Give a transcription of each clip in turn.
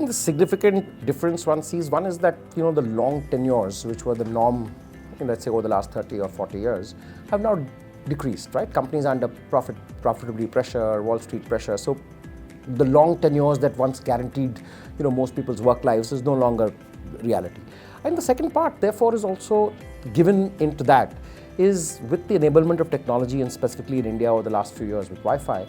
think the significant difference one sees, one is that, the long tenures, which were the norm, let's say over the last 30 or 40 years, have now decreased, right? Companies are under profitability pressure, Wall Street pressure. So the long tenures that once guaranteed, most people's work lives is no longer reality. And the second part, therefore, is also given into that is with the enablement of technology, and specifically in India over the last few years with Wi-Fi,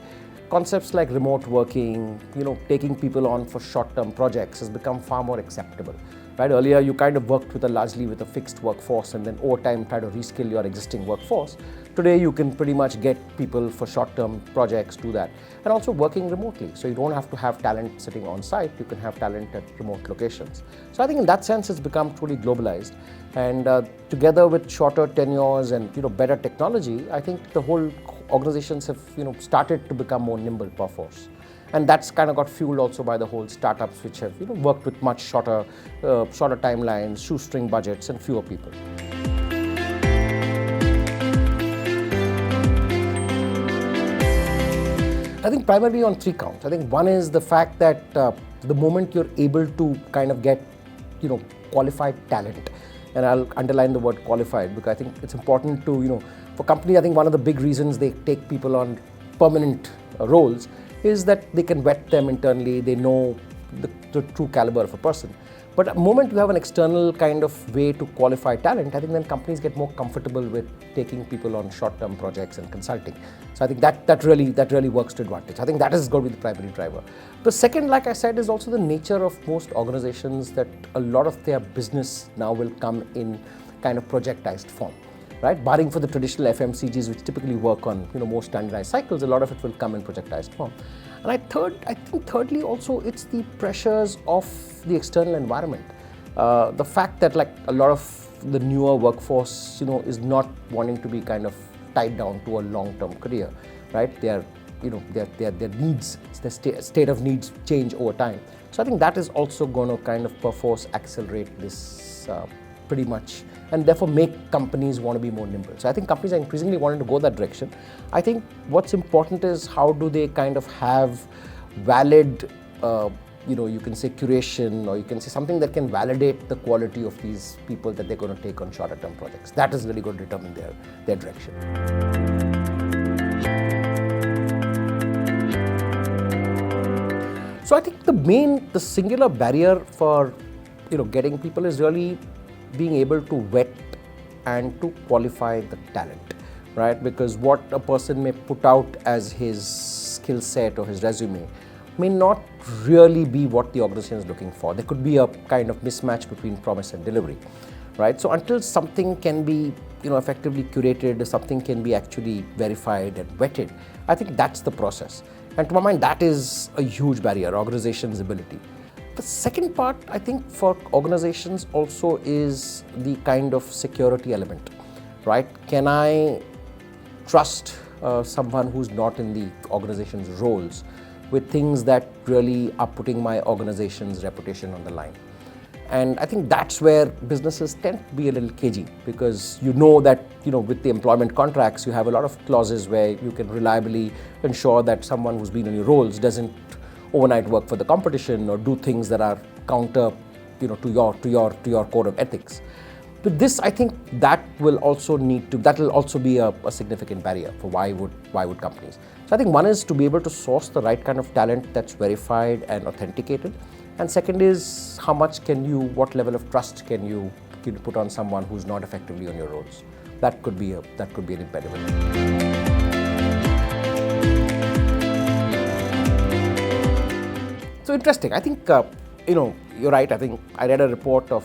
concepts like remote working, taking people on for short-term projects has become far more acceptable. Right? Earlier, you kind of worked largely with a fixed workforce and then over time try to reskill your existing workforce. Today, you can pretty much get people for short-term projects, do that. And also working remotely. So you don't have to have talent sitting on site, you can have talent at remote locations. So I think in that sense, it's become truly globalized. And together with shorter tenures and better technology, I think the whole organizations have started to become more nimble per force. And that's kind of got fueled also by the whole startups which have worked with much shorter timelines, shoestring budgets, and fewer people. I think primarily on three counts. I think one is the fact that the moment you're able to kind of get qualified talent, and I'll underline the word qualified because I think it's important to for companies, I think one of the big reasons they take people on permanent roles is that they can vet them internally, they know the true caliber of a person. But the moment you have an external kind of way to qualify talent, I think then companies get more comfortable with taking people on short-term projects and consulting. So I think that really works to advantage. I think that is going to be the primary driver. The second, like I said, is also the nature of most organizations, that a lot of their business now will come in kind of projectized form. Right? Barring for the traditional FMCGs, which typically work on more standardized cycles, a lot of it will come in projectized form. And I think thirdly also it's the pressures of the external environment. The fact that like a lot of the newer workforce, is not wanting to be kind of tied down to a long-term career, right? Their needs, their state of needs change over time. So I think that is also going to kind of perforce accelerate this pretty much, and therefore make companies want to be more nimble. So I think companies are increasingly wanting to go that direction. I think what's important is how do they kind of have valid, you can say curation, or you can say something that can validate the quality of these people that they're going to take on shorter term projects. That is really going to determine their direction. So I think the singular barrier for getting people is really being able to vet and to qualify the talent, right? Because what a person may put out as his skill set or his resume may not really be what the organization is looking for. There could be a kind of mismatch between promise and delivery, right? So until something can be effectively curated, something can be actually verified and vetted, I think that's the process. And to my mind, that is a huge barrier, organization's ability. The second part, I think, for organizations also is the kind of security element, right? Can I trust someone who's not in the organization's roles with things that really are putting my organization's reputation on the line? And I think that's where businesses tend to be a little cagey, because that with the employment contracts, you have a lot of clauses where you can reliably ensure that someone who's been in your roles doesn't overnight work for the competition or do things that are counter to your code of ethics. With this, I think that will also be a significant barrier for why would companies. So I think one is to be able to source the right kind of talent that's verified and authenticated, and second is what level of trust can you put on someone who's not effectively on your roles. That could be an impediment. So interesting. I think, you're right. I think I read a report of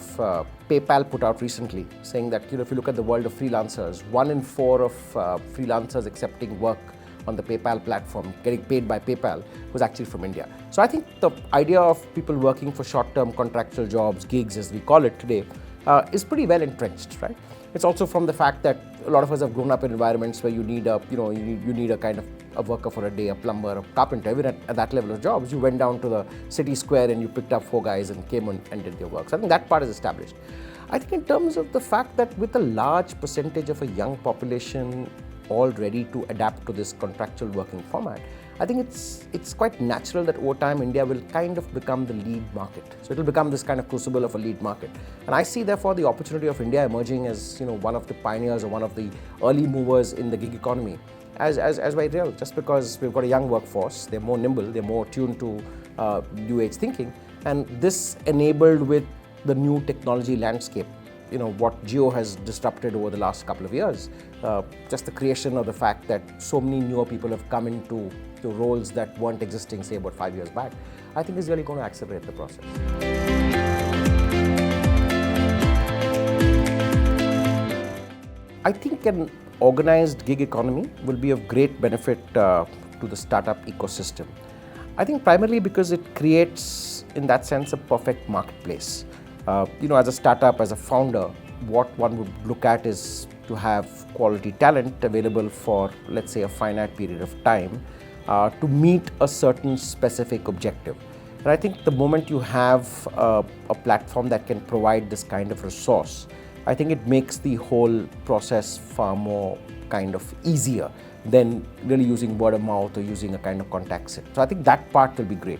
PayPal put out recently saying that, if you look at the world of freelancers, 1 in 4 of freelancers accepting work on the PayPal platform, getting paid by PayPal, was actually from India. So I think the idea of people working for short-term contractual jobs, gigs as we call it today, is pretty well entrenched, right? It's also from the fact that a lot of us have grown up in environments where you need a kind of a worker for a day, a plumber, a carpenter. Even at that level of jobs, you went down to the city square and you picked up 4 guys and came and did your work. So I think that part is established. I think in terms of the fact that with a large percentage of a young population all ready to adapt to this contractual working format, I think it's quite natural that over time India will kind of become the lead market. So it will become this kind of crucible of a lead market. And I see therefore the opportunity of India emerging as one of the pioneers or one of the early movers in the gig economy as very real. Just because we've got a young workforce, they're more nimble, they're more tuned to new age thinking, and this enabled with the new technology landscape. What Geo has disrupted over the last couple of years, just the creation of the fact that so many newer people have come into roles that weren't existing, say, about 5 years back, I think is really going to accelerate the process. I think an organized gig economy will be of great benefit to the startup ecosystem. I think primarily because it creates, in that sense, a perfect marketplace. As a startup, as a founder, what one would look at is to have quality talent available for, let's say, a finite period of time to meet a certain specific objective. And I think the moment you have a platform that can provide this kind of resource, I think it makes the whole process far more kind of easier than really using word of mouth or using a kind of contact set. So I think that part will be great.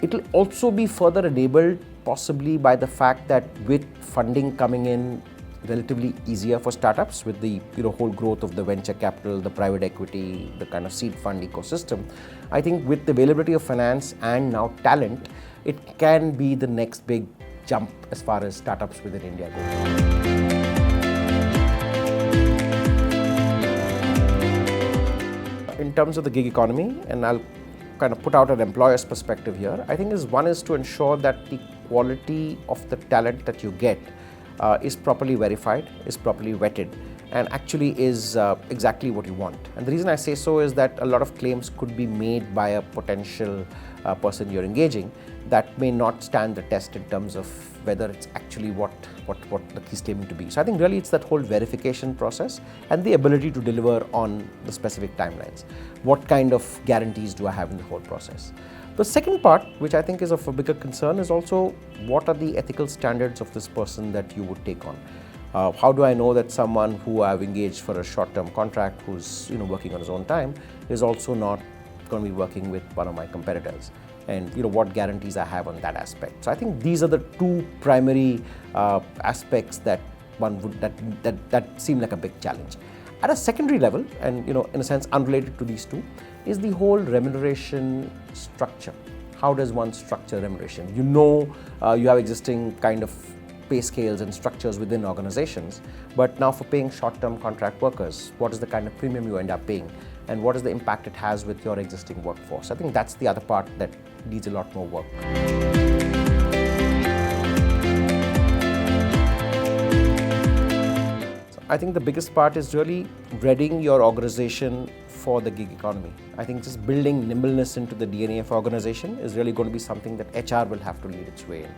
It will also be further enabled possibly by the fact that with funding coming in relatively easier for startups, with the whole growth of the venture capital, the private equity, the kind of seed fund ecosystem, I think with the availability of finance and now talent, it can be the next big jump as far as startups within India go. In terms of the gig economy, and I'll kind of put out an employer's perspective here, I think one is to ensure that the quality of the talent that you get is properly verified, is properly vetted, and actually is exactly what you want. And the reason I say so is that a lot of claims could be made by a potential person you're engaging that may not stand the test in terms of whether it's actually what he's claiming to be. So I think really it's that whole verification process and the ability to deliver on the specific timelines. What kind of guarantees do I have in the whole process? The second part, which I think is of a bigger concern, is also what are the ethical standards of this person that you would take on? How do I know that someone who I've engaged for a short-term contract, who's working on his own time, is also not going to be working with one of my competitors? And what guarantees I have on that aspect. So I think these are the two primary aspects that that seem like a big challenge. At a secondary level, and in a sense unrelated to these two, is the whole remuneration structure. How does one structure remuneration? You have existing kind of pay scales and structures within organizations, but now for paying short-term contract workers, what is the kind of premium you end up paying, and what is the impact it has with your existing workforce? I think that's the other part that needs a lot more work. I think the biggest part is really readying your organization for the gig economy. I think just building nimbleness into the DNA of organization is really going to be something that HR will have to lead its way in.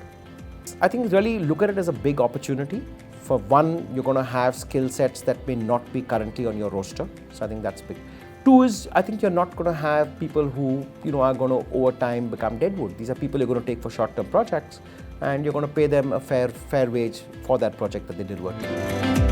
I think really look at it as a big opportunity. For one, you're going to have skill sets that may not be currently on your roster. So I think that's big. Two is, I think you're not going to have people who are going to over time become deadwood. These are people you're going to take for short-term projects, and you're going to pay them a fair wage for that project that they did work on.